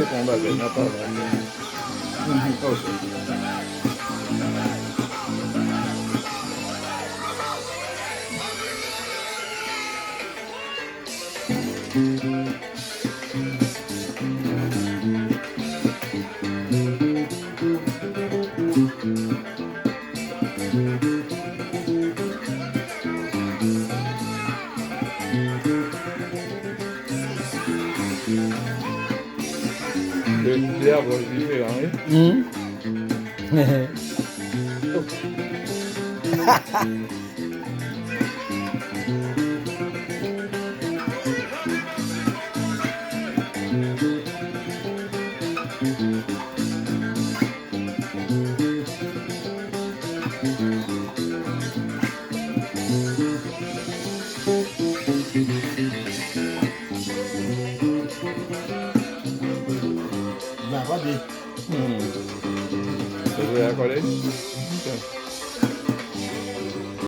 dépend de la veine, pas Ok. Des arbres différents, oui. Bah, pas des. Você vai acordar? Então.